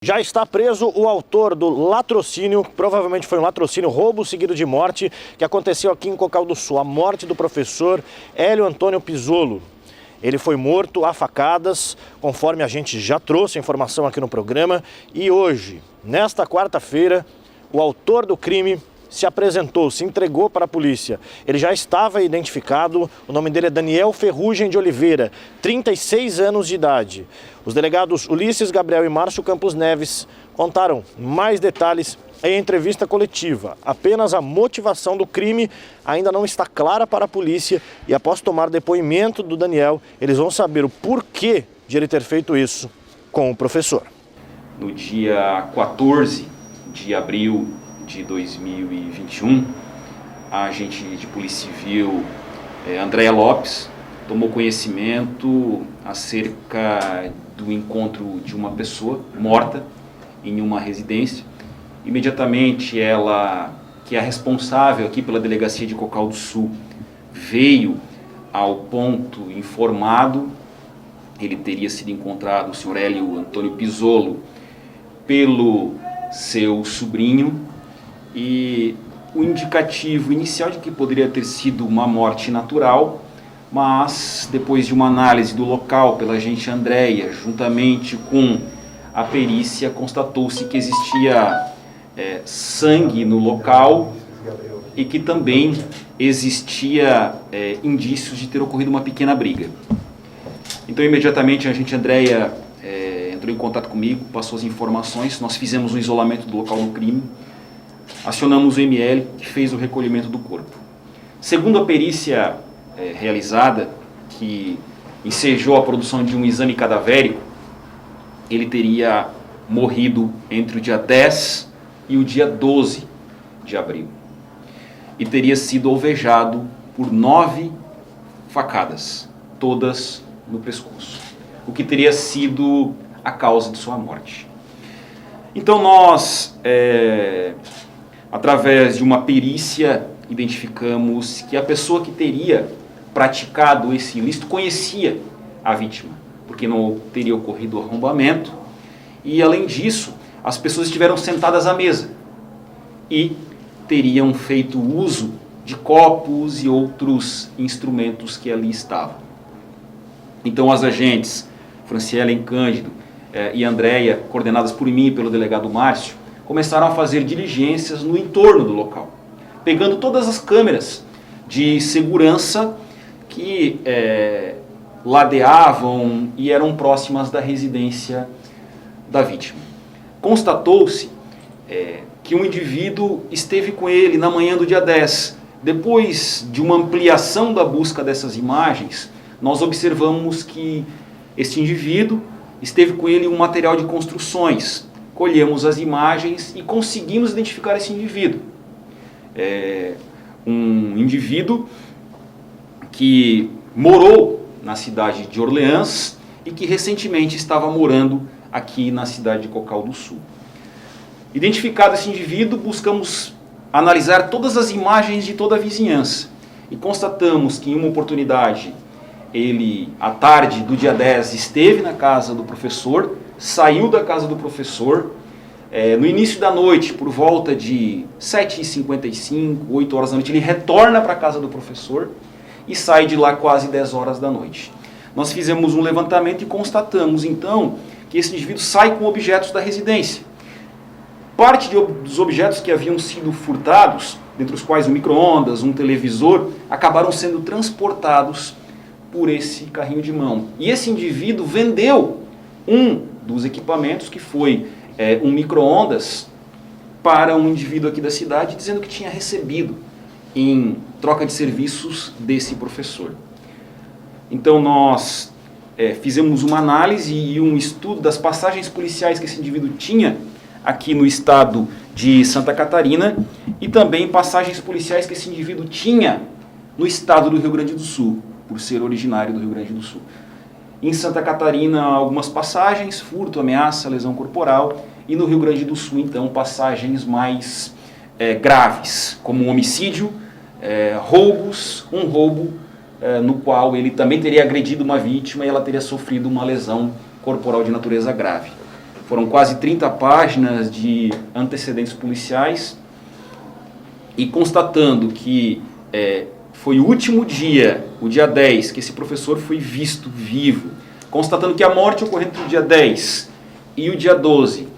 Já está preso o autor do latrocínio, provavelmente foi um latrocínio, roubo seguido de morte, que aconteceu aqui em Cocal do Sul, a morte do professor Hélio Antônio Pizzolo. Ele foi morto a facadas, conforme a gente já trouxe a informação aqui no programa, e hoje, nesta quarta-feira, o autor do crime se apresentou, se entregou para a polícia. Ele já estava identificado, o nome dele é Daniel Ferrugem de Oliveira, 36 anos de idade. Os delegados Ulisses Gabriel e Márcio Campos Neves contaram mais detalhes em entrevista coletiva. Apenas a motivação do crime ainda não está clara para a polícia e após tomar depoimento do Daniel, eles vão saber o porquê de ele ter feito isso com o professor. No dia 14 de abril de 2021, a agente de Polícia Civil, Andréia Lopes, tomou conhecimento acerca do encontro de uma pessoa morta em uma residência. Imediatamente ela, que é a responsável aqui pela delegacia de Cocal do Sul, veio ao ponto informado. Ele teria sido encontrado, o senhor Hélio Antônio Pizzolo, pelo seu sobrinho, e o indicativo inicial de que poderia ter sido uma morte natural, mas depois de uma análise do local pela agente Andréia, juntamente com a perícia, constatou-se que existia sangue no local e que também existia indícios de ter ocorrido uma pequena briga. Então imediatamente a agente Andréia entrou em contato comigo, passou as informações, nós fizemos um isolamento do local do crime, acionamos o ML, que fez o recolhimento do corpo. Segundo a perícia realizada, que ensejou a produção de um exame cadavérico, ele teria morrido entre o dia 10 e o dia 12 de abril. E teria sido alvejado por 9 facadas, todas no pescoço, o que teria sido a causa de sua morte. Então nós, através de uma perícia, identificamos que a pessoa que teria praticado esse ilícito conhecia a vítima, porque não teria ocorrido arrombamento, e além disso, as pessoas estiveram sentadas à mesa e teriam feito uso de copos e outros instrumentos que ali estavam. Então as agentes Franciele Cândido e Andréia, coordenadas por mim e pelo delegado Márcio, começaram a fazer diligências no entorno do local, pegando todas as câmeras de segurança que ladeavam e eram próximas da residência da vítima. Constatou-se que um indivíduo esteve com ele na manhã do dia 10. Depois de uma ampliação da busca dessas imagens, nós observamos que este indivíduo esteve com ele um material de construções. Colhemos as imagens e conseguimos identificar esse indivíduo. Um indivíduo que morou na cidade de Orleans e que recentemente estava morando aqui na cidade de Cocal do Sul. Identificado esse indivíduo, buscamos analisar todas as imagens de toda a vizinhança e constatamos que em uma oportunidade ele, à tarde do dia 10, esteve na casa do professor, saiu da casa do professor, no início da noite, por volta de 7h55, 8 horas da noite, ele retorna para a casa do professor e sai de lá quase 10 horas da noite. Nós fizemos um levantamento e constatamos, então, que esse indivíduo sai com objetos da residência. Parte dos objetos que haviam sido furtados, dentre os quais um micro-ondas, um televisor, acabaram sendo transportados por esse carrinho de mão. E esse indivíduo vendeu um dos equipamentos, que foi um micro-ondas, para um indivíduo aqui da cidade, dizendo que tinha recebido em troca de serviços desse professor. Então nós fizemos uma análise e um estudo das passagens policiais que esse indivíduo tinha aqui no estado de Santa Catarina e também passagens policiais que esse indivíduo tinha no estado do Rio Grande do Sul, por ser originário do Rio Grande do Sul. Em Santa Catarina, algumas passagens, furto, ameaça, lesão corporal, e no Rio Grande do Sul, então, passagens mais graves, como um homicídio, roubos, um roubo no qual ele também teria agredido uma vítima e ela teria sofrido uma lesão corporal de natureza grave. Foram quase 30 páginas de antecedentes policiais e constatando que foi o último dia, o dia 10, que esse professor foi visto vivo, constatando que a morte ocorreu entre o dia 10 e o dia 12,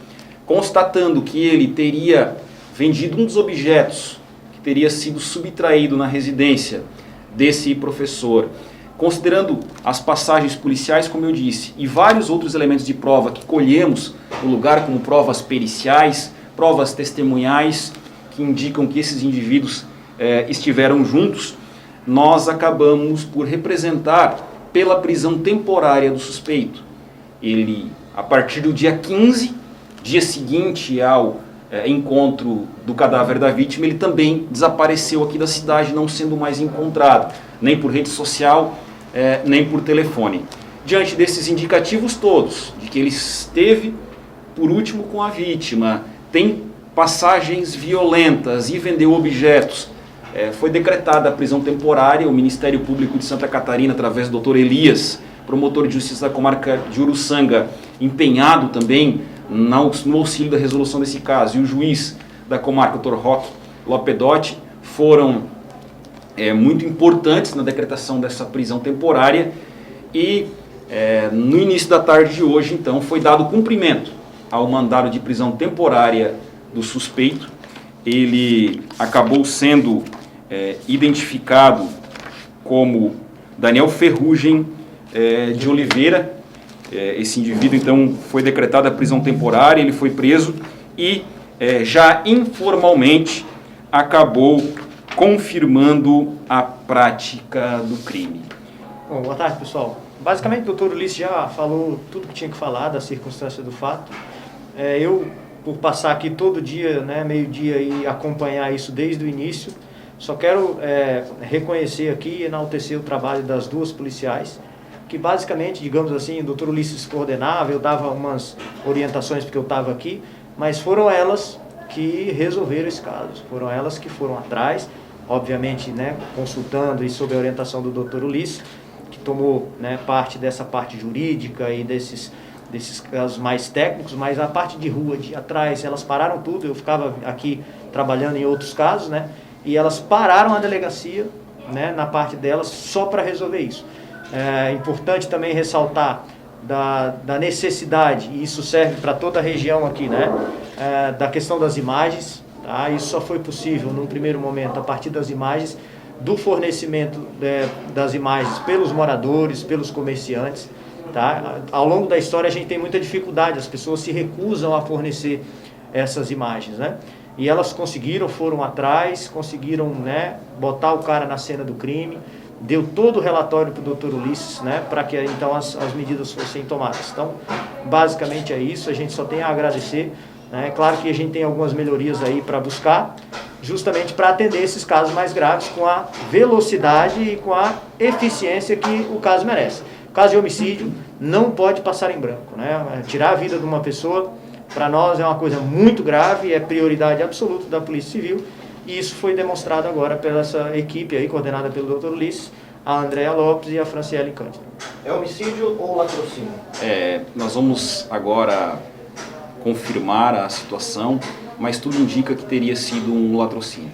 constatando que ele teria vendido um dos objetos que teria sido subtraído na residência desse professor, considerando as passagens policiais, como eu disse, e vários outros elementos de prova que colhemos no lugar, como provas periciais, provas testemunhais, que indicam que esses indivíduos estiveram juntos, nós acabamos por representar pela prisão temporária do suspeito. Ele, a partir do dia 15, dia seguinte ao encontro do cadáver da vítima, ele também desapareceu aqui da cidade, não sendo mais encontrado, nem por rede social, nem por telefone. Diante desses indicativos todos, de que ele esteve, por último, com a vítima, tem passagens violentas e vendeu objetos, foi decretada a prisão temporária. O Ministério Público de Santa Catarina, através do Dr. Elias, promotor de justiça da comarca de Uruçanga, empenhado também no auxílio da resolução desse caso, e o juiz da comarca, Dr. Roque Lopedotti, foram muito importantes na decretação dessa prisão temporária. E no início da tarde de hoje, então, foi dado cumprimento ao mandado de prisão temporária do suspeito. Ele acabou sendo identificado como Daniel Ferrugem de Oliveira. Esse indivíduo, então, foi decretada a prisão temporária, ele foi preso e já informalmente acabou confirmando a prática do crime. Bom, boa tarde, pessoal. Basicamente, o Dr. Ulisses já falou tudo que tinha que falar da circunstância do fato. Eu, por passar aqui todo dia, meio-dia, e acompanhar isso desde o início, só quero reconhecer aqui e enaltecer o trabalho das duas policiais, que basicamente, digamos assim, o Dr. Ulisses coordenava, eu dava umas orientações porque eu estava aqui, mas foram elas que resolveram esse caso, foram elas que foram atrás, obviamente, consultando e sob a orientação do Dr. Ulisses, que tomou parte dessa parte jurídica e desses casos mais técnicos, mas a parte de rua, de atrás, elas pararam tudo. Eu ficava aqui trabalhando em outros casos, e elas pararam a delegacia, na parte delas, só para resolver isso. É importante também ressaltar da necessidade, e isso serve para toda a região aqui, da questão das imagens. Tá? Isso só foi possível, num primeiro momento, a partir das imagens, do fornecimento das imagens pelos moradores, pelos comerciantes. Tá? Ao longo da história a gente tem muita dificuldade, as pessoas se recusam a fornecer essas imagens, e elas conseguiram, foram atrás, conseguiram botar o cara na cena do crime, deu todo o relatório para o Dr. Ulisses, para que então as medidas fossem tomadas. Então, basicamente é isso, a gente só tem a agradecer. É claro que a gente tem algumas melhorias aí para buscar, justamente para atender esses casos mais graves com a velocidade e com a eficiência que o caso merece. O caso de homicídio não pode passar em branco, Tirar a vida de uma pessoa, para nós é uma coisa muito grave, é prioridade absoluta da Polícia Civil, e isso foi demonstrado agora pela essa equipe aí, coordenada pelo Dr. Ulisses, a Andréa Lopes e a Franciele Cândido. É homicídio ou latrocínio? Nós vamos agora confirmar a situação, mas tudo indica que teria sido um latrocínio.